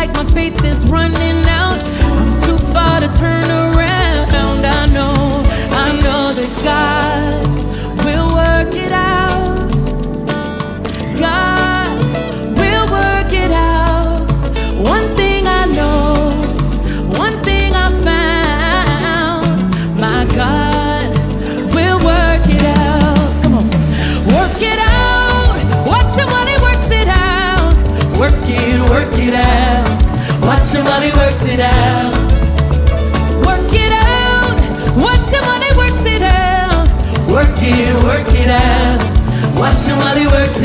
like my faith is running out. I'm too far to turn around. I know that God will work it out. God will work it out. One thing I know, one thing I found, my God will work it out. Come on, work it out. Watch him while he works it out. Work it out. Watch him while he works it out. Work it out. Watch him while he works it out. Work it out. Watch him while he works it out.